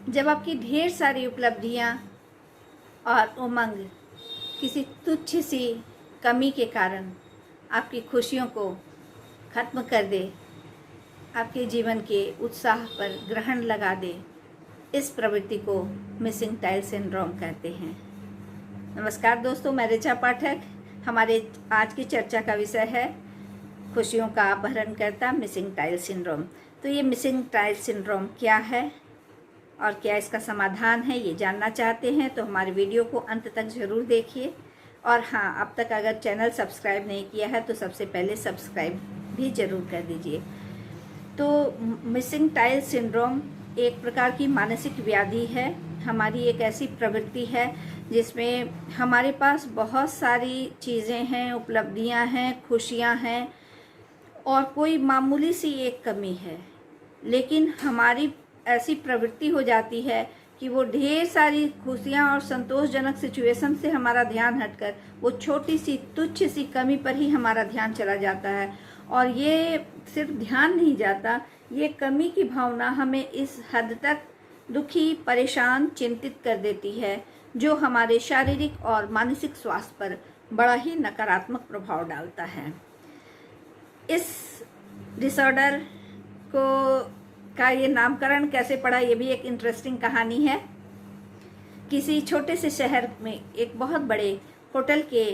जब आपकी ढेर सारी उपलब्धियां और उमंग किसी तुच्छ सी कमी के कारण आपकी खुशियों को खत्म कर दे, आपके जीवन के उत्साह पर ग्रहण लगा दे, इस प्रवृत्ति को मिसिंग टाइल सिंड्रोम कहते हैं। नमस्कार दोस्तों, मैं ऋचा पाठक। हमारे आज की चर्चा का विषय है खुशियों का अपहरणकर्ता मिसिंग टाइल सिंड्रोम। तो ये मिसिंग टाइल सिंड्रोम क्या है और क्या इसका समाधान है, ये जानना चाहते हैं तो हमारे वीडियो को अंत तक ज़रूर देखिए। और हाँ, अब तक अगर चैनल सब्सक्राइब नहीं किया है तो सबसे पहले सब्सक्राइब भी ज़रूर कर दीजिए। तो मिसिंग टाइल सिंड्रोम एक प्रकार की मानसिक व्याधि है। हमारी एक ऐसी प्रवृत्ति है जिसमें हमारे पास बहुत सारी चीज़ें हैं, उपलब्धियां हैं, खुशियां हैं और कोई मामूली सी एक कमी है, लेकिन हमारी ऐसी प्रवृत्ति हो जाती है कि वो ढेर सारी खुशियां और संतोषजनक सिचुएशन से हमारा ध्यान हटकर वो छोटी सी तुच्छ सी कमी पर ही हमारा ध्यान चला जाता है। और ये सिर्फ ध्यान नहीं जाता, ये कमी की भावना हमें इस हद तक दुखी, परेशान, चिंतित कर देती है जो हमारे शारीरिक और मानसिक स्वास्थ्य पर बड़ा ही नकारात्मक प्रभाव डालता है। इस डिसऑर्डर को का ये नामकरण कैसे पड़ा, ये भी एक इंटरेस्टिंग कहानी है। किसी छोटे से शहर में एक बहुत बड़े होटल के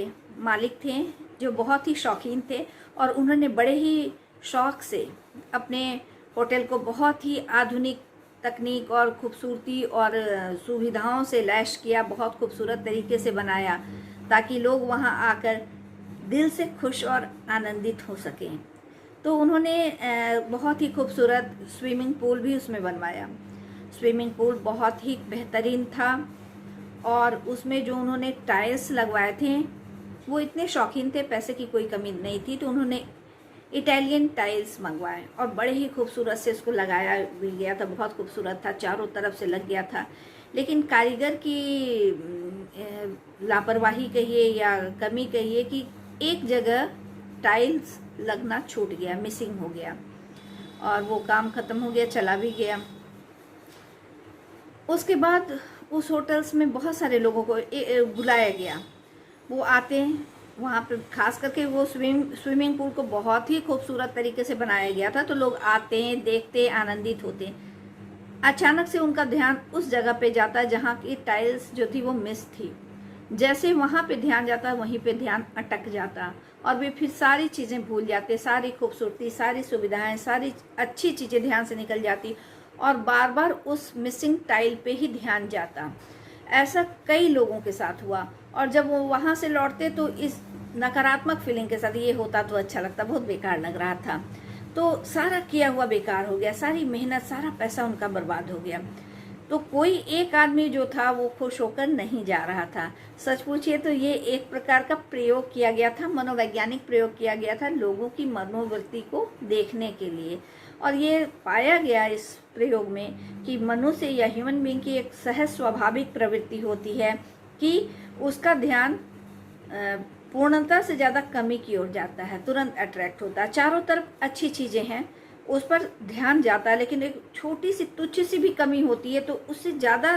मालिक थे जो बहुत ही शौकीन थे और उन्होंने बड़े ही शौक से अपने होटल को बहुत ही आधुनिक तकनीक और खूबसूरती और सुविधाओं से लैस किया, बहुत खूबसूरत तरीके से बनाया ताकि लोग वहां आकर दिल से खुश और आनंदित हो सकें। तो उन्होंने बहुत ही खूबसूरत स्विमिंग पूल भी उसमें बनवाया। स्विमिंग पूल बहुत ही बेहतरीन था और उसमें जो उन्होंने टाइल्स लगवाए थे वो इतने शौकीन थे, पैसे की कोई कमी नहीं थी, तो उन्होंने इटालियन टाइल्स मंगवाए और बड़े ही खूबसूरत से उसको लगाया भी गया था। बहुत खूबसूरत था, चारों तरफ से लग गया था, लेकिन कारीगर की लापरवाही कहिए या कमी कहिए कि एक जगह टाइल्स लगना छूट गया, मिसिंग हो गया और वो काम ख़त्म हो गया, चला भी गया। उसके बाद उस होटल्स में बहुत सारे लोगों को बुलाया गया। वो आते हैं वहाँ पे, खास करके वो स्विमिंग पूल को बहुत ही खूबसूरत तरीके से बनाया गया था, तो लोग आते हैं, देखते, आनंदित होते। अचानक से उनका ध्यान उस जगह पे जाता है जहाँ की टाइल्स जो थी वो मिस थी। जैसे वहाँ पे ध्यान जाता वहीं पे ध्यान अटक जाता और वे फिर सारी चीज़ें भूल जाते, सारी खूबसूरती, सारी सुविधाएं, सारी अच्छी चीज़ें ध्यान से निकल जाती और बार बार उस मिसिंग टाइल पे ही ध्यान जाता। ऐसा कई लोगों के साथ हुआ और जब वो वहाँ से लौटते तो इस नकारात्मक फीलिंग के साथ, ये होता तो अच्छा लगता, बहुत बेकार लग रहा था, तो सारा किया हुआ बेकार हो गया, सारी मेहनत, सारा पैसा उनका बर्बाद हो गया। तो कोई एक आदमी जो था वो खुश होकर नहीं जा रहा था। सच पूछिए तो ये एक प्रकार का प्रयोग किया गया था, मनोवैज्ञानिक प्रयोग किया गया था लोगों की मनोवृत्ति को देखने के लिए। और ये पाया गया इस प्रयोग में कि मनुष्य या ह्यूमन बीइंग की एक सहज स्वाभाविक प्रवृत्ति होती है कि उसका ध्यान पूर्णता से ज़्यादा कमी की ओर जाता है, तुरंत अट्रैक्ट होता है। चारों तरफ अच्छी चीज़ें हैं, उस पर ध्यान जाता है, लेकिन एक छोटी सी तुच्छ सी भी कमी होती है तो उससे ज़्यादा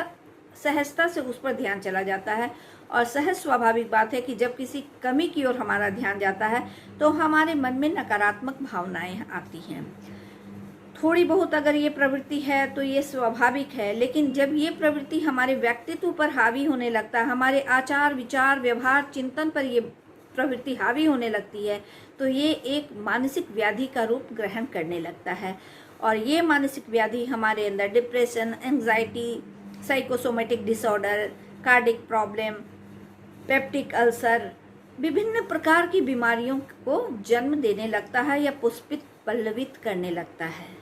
सहजता से उस पर ध्यान चला जाता है। और सहज स्वाभाविक बात है कि जब किसी कमी की ओर हमारा ध्यान जाता है तो हमारे मन में नकारात्मक भावनाएं आती हैं। थोड़ी बहुत अगर ये प्रवृत्ति है तो ये स्वाभाविक है, लेकिन जब ये प्रवृत्ति हमारे व्यक्तित्व पर हावी होने लगता है, हमारे आचार, विचार, व्यवहार, चिंतन पर ये प्रवृत्ति हावी होने लगती है, तो ये एक मानसिक व्याधि का रूप ग्रहण करने लगता है। और ये मानसिक व्याधि हमारे अंदर depression, anxiety, psychosomatic disorder, cardiac problem, peptic ulcer, विभिन्न प्रकार की बीमारियों को जन्म देने लगता है या पुष्पित, पल्लवित करने लगता है।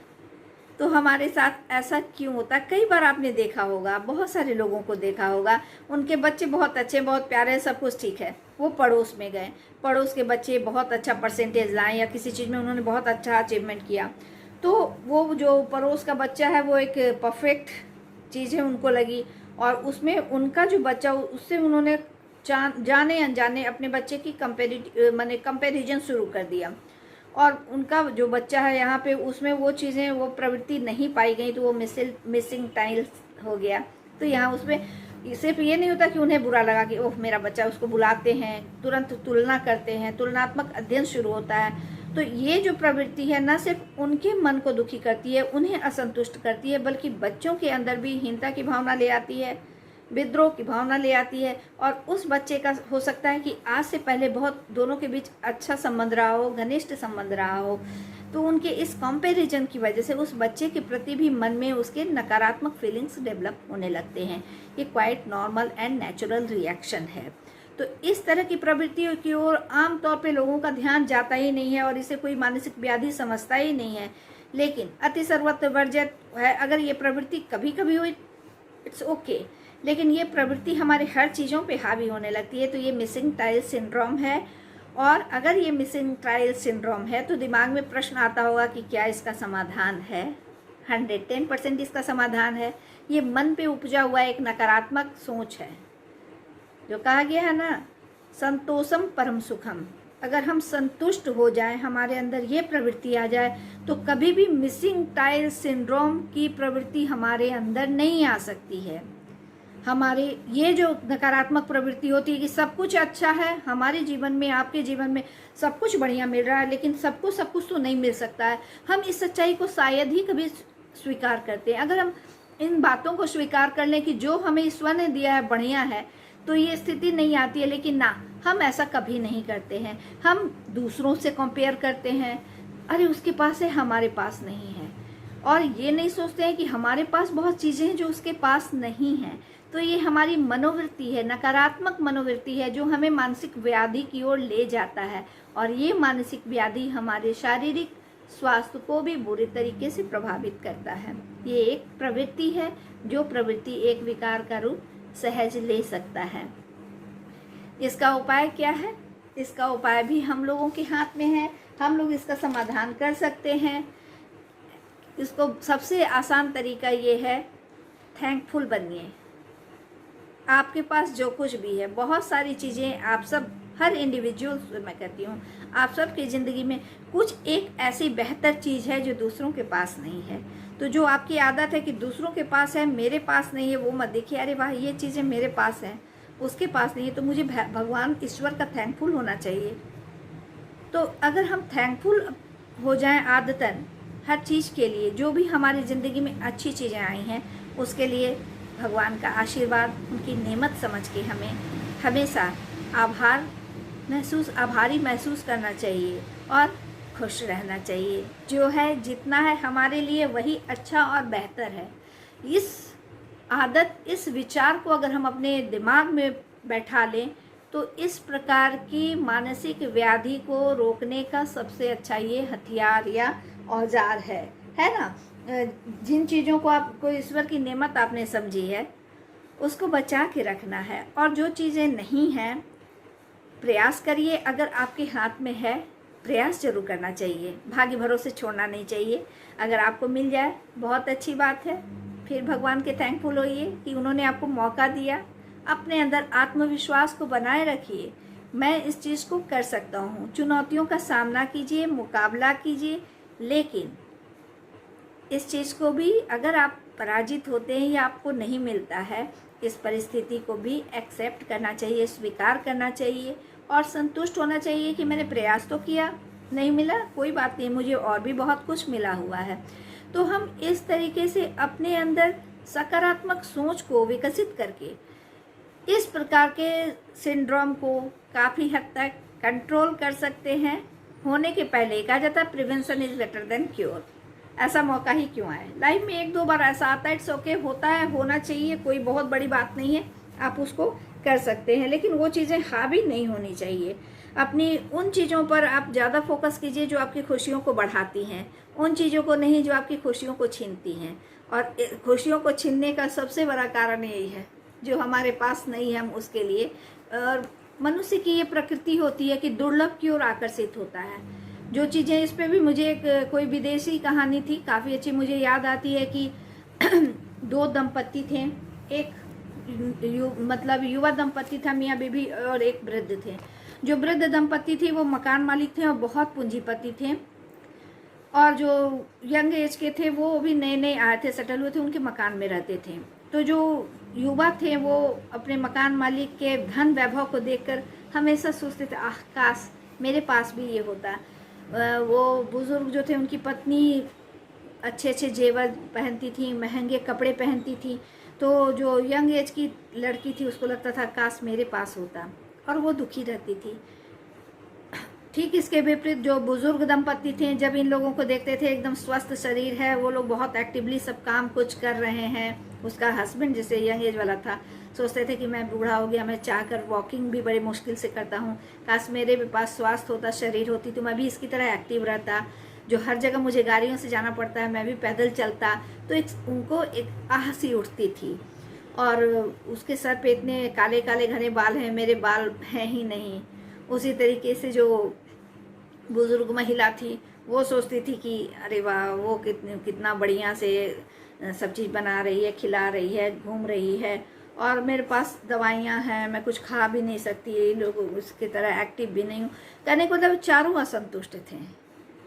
तो हमारे साथ ऐसा क्यों होता है? कई बार आपने देखा होगा, बहुत सारे लोगों को देखा होगा, उनके बच्चे बहुत अच्छे, बहुत प्यारे, सब कुछ ठीक है, वो पड़ोस में गए, पड़ोस के बच्चे बहुत अच्छा परसेंटेज लाए या किसी चीज़ में उन्होंने बहुत अच्छा अचीवमेंट किया, तो वो जो पड़ोस का बच्चा है वो एक परफेक्ट चीज़ है उनको लगी और उसमें उनका जो बच्चा, उससे उन्होंने जाने अनजाने अपने बच्चे की कंपेरिजन शुरू कर दिया और उनका जो बच्चा है यहाँ पे उसमें वो चीज़ें, वो प्रवृत्ति नहीं पाई गई, तो वो मिसिंग टाइल्स हो गया। तो यहाँ उसमें सिर्फ ये नहीं होता कि उन्हें बुरा लगा कि ओह मेरा बच्चा, उसको बुलाते हैं, तुरंत तुलना करते हैं, तुलनात्मक अध्ययन शुरू होता है। तो ये जो प्रवृत्ति है न सिर्फ उनके मन को दुखी करती है, उन्हें असंतुष्ट करती है, बल्कि बच्चों के अंदर भी हीनता की भावना ले आती है, विद्रोह की भावना ले आती है। और उस बच्चे का हो सकता है कि आज से पहले बहुत दोनों के बीच अच्छा संबंध रहा हो, घनिष्ठ संबंध रहा हो, तो उनके इस कंपैरिजन की वजह से उस बच्चे के प्रति भी मन में उसके नकारात्मक फीलिंग्स डेवलप होने लगते हैं। ये quite normal and natural reaction है। तो इस तरह की प्रवृत्तियों की ओर आमतौर पे लोगों का ध्यान जाता ही नहीं है और इसे कोई मानसिक व्याधि समझता ही नहीं है। लेकिन अति सर्वत्र वर्जित है। अगर ये प्रवृत्ति कभी कभी हुई, इट्स ओके, लेकिन ये प्रवृत्ति हमारे हर चीज़ों पे हावी होने लगती है, तो ये मिसिंग चाइल्ड सिंड्रोम है। और अगर ये मिसिंग चाइल्ड सिंड्रोम है तो दिमाग में प्रश्न आता होगा कि क्या इसका समाधान है? 110% इसका समाधान है। ये मन पे उपजा हुआ एक नकारात्मक सोच है। जो कहा गया है ना, संतोषम परम सुखम। अगर हम संतुष्ट हो जाएं, हमारे अंदर ये प्रवृत्ति आ जाए, तो कभी भी मिसिंग चाइल्ड सिंड्रोम की प्रवृत्ति हमारे अंदर नहीं आ सकती है। हमारे ये जो नकारात्मक प्रवृत्ति होती है कि सब कुछ अच्छा है हमारे जीवन में, आपके जीवन में सब कुछ बढ़िया मिल रहा है, लेकिन सबको सब कुछ तो नहीं मिल सकता है। हम इस सच्चाई को शायद ही कभी स्वीकार करते हैं। अगर हम इन बातों को स्वीकार कर लें कि जो हमें ईश्वर ने दिया है बढ़िया है, तो ये स्थिति नहीं आती है। लेकिन ना, हम ऐसा कभी नहीं करते हैं। हम दूसरों से कंपेयर करते हैं, अरे उसके पास है हमारे पास नहीं है, और ये नहीं सोचते हैं कि हमारे पास बहुत चीज़ें हैं जो उसके पास नहीं हैं। तो ये हमारी मनोवृत्ति है, नकारात्मक मनोवृत्ति है, जो हमें मानसिक व्याधि की ओर ले जाता है। और ये मानसिक व्याधि हमारे शारीरिक स्वास्थ्य को भी बुरी तरीके से प्रभावित करता है। ये एक प्रवृत्ति है, जो प्रवृत्ति एक विकार का रूप सहज ले सकता है। इसका उपाय क्या है? इसका उपाय भी हम लोगों के हाथ में है। हम लोग इसका समाधान कर सकते हैं। इसको सबसे आसान तरीका ये है, थैंकफुल बनिए। आपके पास जो कुछ भी है, बहुत सारी चीज़ें आप सब, हर इंडिविजुअल मैं कहती हूँ, आप सब की ज़िंदगी में कुछ एक ऐसी बेहतर चीज़ है जो दूसरों के पास नहीं है। तो जो आपकी आदत है कि दूसरों के पास है मेरे पास नहीं है, वो मत देखिए, अरे वाह ये चीज़ें मेरे पास हैं उसके पास नहीं है, तो मुझे भगवान ईश्वर का थैंकफुल होना चाहिए। तो अगर हम थैंकफुल हो जाएं आदतन हर चीज़ के लिए, जो भी हमारी ज़िंदगी में अच्छी चीज़ें आई हैं उसके लिए भगवान का आशीर्वाद, उनकी नेमत समझ के हमें हमेशा आभारी महसूस करना चाहिए और खुश रहना चाहिए। जो है जितना है हमारे लिए वही अच्छा और बेहतर है। इस आदत, इस विचार को अगर हम अपने दिमाग में बैठा लें तो इस प्रकार की मानसिक व्याधि को रोकने का सबसे अच्छा ये हथियार या औजार है ना। जिन चीज़ों को आपको ईश्वर की नेमत आपने समझी है उसको बचा के रखना है, और जो चीज़ें नहीं हैं प्रयास करिए, अगर आपके हाथ में है प्रयास जरूर करना चाहिए, भाग्य भरोसे छोड़ना नहीं चाहिए। अगर आपको मिल जाए बहुत अच्छी बात है, फिर भगवान के थैंकफुल होइए कि उन्होंने आपको मौका दिया। अपने अंदर आत्मविश्वास को बनाए रखिए, मैं इस चीज़ को कर सकता हूँ। चुनौतियों का सामना कीजिए, मुकाबला कीजिए, लेकिन इस चीज़ को भी अगर आप पराजित होते हैं या आपको नहीं मिलता है, इस परिस्थिति को भी एक्सेप्ट करना चाहिए, स्वीकार करना चाहिए और संतुष्ट होना चाहिए कि मैंने प्रयास तो किया, नहीं मिला कोई बात नहीं, मुझे और भी बहुत कुछ मिला हुआ है। तो हम इस तरीके से अपने अंदर सकारात्मक सोच को विकसित करके इस प्रकार के सिंड्रोम को काफ़ी हद तक कंट्रोल कर सकते हैं। होने के पहले कहा जाता है prevention is better than cure. ऐसा मौका ही क्यों आए, लाइफ में एक दो बार ऐसा आता है, इट्स ओके, होता है, होना चाहिए, कोई बहुत बड़ी बात नहीं है, आप उसको कर सकते हैं। लेकिन वो चीज़ें हावी नहीं होनी चाहिए। अपनी उन चीज़ों पर आप ज़्यादा फोकस कीजिए जो आपकी खुशियों को बढ़ाती हैं, उन चीज़ों को नहीं जो आपकी खुशियों को छीनती हैं। और खुशियों को छीनने का सबसे बड़ा कारण यही है, जो हमारे पास नहीं है हम उसके लिए। और मनुष्य की ये प्रकृति होती है कि दुर्लभ की ओर आकर्षित होता है। जो चीज़ें, इस पे भी मुझे एक कोई विदेशी कहानी थी काफ़ी अच्छी, मुझे याद आती है कि दो दंपत्ति थे, एक मतलब युवा दंपत्ति था, मियाँ बीवी, और एक वृद्ध थे। जो वृद्ध दंपत्ति थे वो मकान मालिक थे और बहुत पूंजीपति थे। और जो यंग एज के थे वो भी नए नए आए थे, सेटल हुए थे, उनके मकान में रहते थे। तो जो युवा थे वो अपने मकान मालिक के धन वैभव को देखकर हमेशा सोचते थे, आह काश मेरे पास भी ये होता। वो बुजुर्ग जो थे उनकी पत्नी अच्छे अच्छे जेवर पहनती थी, महंगे कपड़े पहनती थी, तो जो यंग एज की लड़की थी उसको लगता था काश मेरे पास होता, और वो दुखी रहती थी। ठीक इसके विपरीत जो बुजुर्ग दंपति थे, जब इन लोगों को देखते थे एकदम स्वस्थ शरीर है, वो लोग बहुत एक्टिवली सब काम कुछ कर रहे हैं। उसका हस्बैंड जैसे यंग एज वाला था, सोचते थे कि मैं बूढ़ा हो गया, मैं चाहकर वॉकिंग भी बड़ी मुश्किल से करता हूँ, काश मेरे भी पास स्वास्थ्य होता, शरीर होती तो मैं भी इसकी तरह एक्टिव रहता। जो हर जगह मुझे गाड़ियों से जाना पड़ता है मैं भी पैदल चलता। तो उनको एक आह सी उठती थी। और उसके सर पे इतने काले काले घने बाल हैं, मेरे बाल हैं ही नहीं। उसी तरीके से जो बुजुर्ग महिला थी वो सोचती थी कि अरे वाह वो कितना बढ़िया से सब चीज़ बना रही है, खिला रही है, घूम रही है, और मेरे पास दवाइयाँ हैं, मैं कुछ खा भी नहीं सकती, लोग उसकी तरह एक्टिव भी नहीं हूँ। कहने को मतलब चारों असंतुष्ट थे,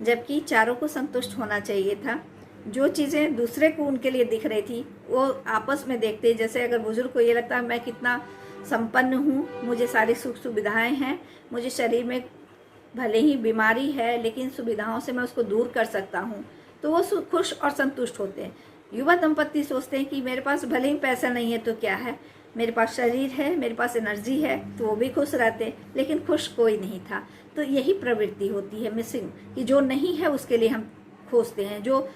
जबकि चारों को संतुष्ट होना चाहिए था। जो चीज़ें दूसरे को उनके लिए दिख रही थी वो आपस में देखते। जैसे अगर बुजुर्ग को ये लगता है मैं कितना संपन्न हूँ, मुझे सारी सुख सुविधाएं हैं, मुझे शरीर में भले ही बीमारी है लेकिन सुविधाओं से मैं उसको दूर कर सकता हूँ, तो वो खुश और संतुष्ट होते हैं। युवा दंपति सोचते हैं कि मेरे पास भले ही पैसा नहीं है तो क्या है, मेरे पास शरीर है, मेरे पास एनर्जी है, तो वो भी खुश रहते, लेकिन खुश कोई नहीं था। तो यही प्रवृत्ति होती है मिसिंग, कि जो नहीं है उसके लिए हम खोजते हैं। जो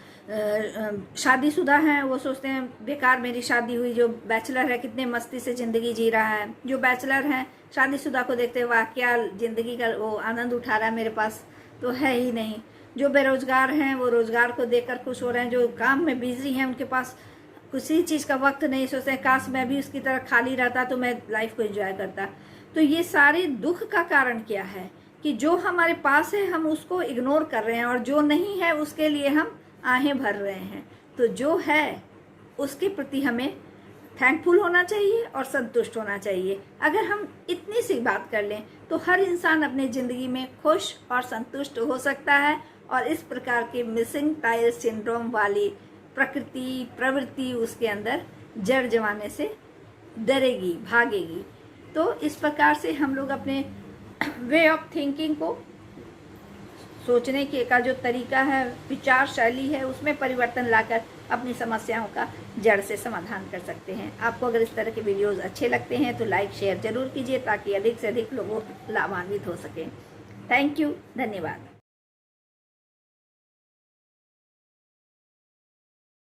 शादीशुदा हैं वो सोचते हैं बेकार मेरी शादी हुई, जो बैचलर है कितने मस्ती से ज़िंदगी जी रहा है। जो बैचलर हैं शादीशुदा को देखते हैं वाह क्या ज़िंदगी का वो आनंद उठा रहा है, मेरे पास तो है ही नहीं। जो बेरोजगार हैं वो रोज़गार को देखकर खुश हो रहे हैं। जो काम में बिजी हैं उनके पास किसी चीज़ का वक्त नहीं, सोचते हैं काश मैं भी उसकी तरह खाली रहता तो मैं लाइफ को एंजॉय करता। तो ये सारे दुख का कारण क्या है कि जो हमारे पास है हम उसको इग्नोर कर रहे हैं, और जो नहीं है उसके लिए हम आहें भर रहे हैं। तो जो है उसके प्रति हमें थैंकफुल होना चाहिए और संतुष्ट होना चाहिए। अगर हम इतनी सी बात कर लें तो हर इंसान अपनी ज़िंदगी में खुश और संतुष्ट हो सकता है, और इस प्रकार के मिसिंग टाइल सिंड्रोम वाली प्रवृत्ति उसके अंदर जड़ जमाने से डरेगी, भागेगी। तो इस प्रकार से हम लोग अपने वे ऑफ थिंकिंग को, सोचने के का जो तरीका है, विचार शैली है, उसमें परिवर्तन लाकर अपनी समस्याओं का जड़ से समाधान कर सकते हैं। आपको अगर इस तरह के वीडियोस अच्छे लगते हैं तो लाइक शेयर जरूर कीजिए, ताकि अधिक से अधिक लोगों लाभान्वित हो सकें। थैंक यू, धन्यवाद।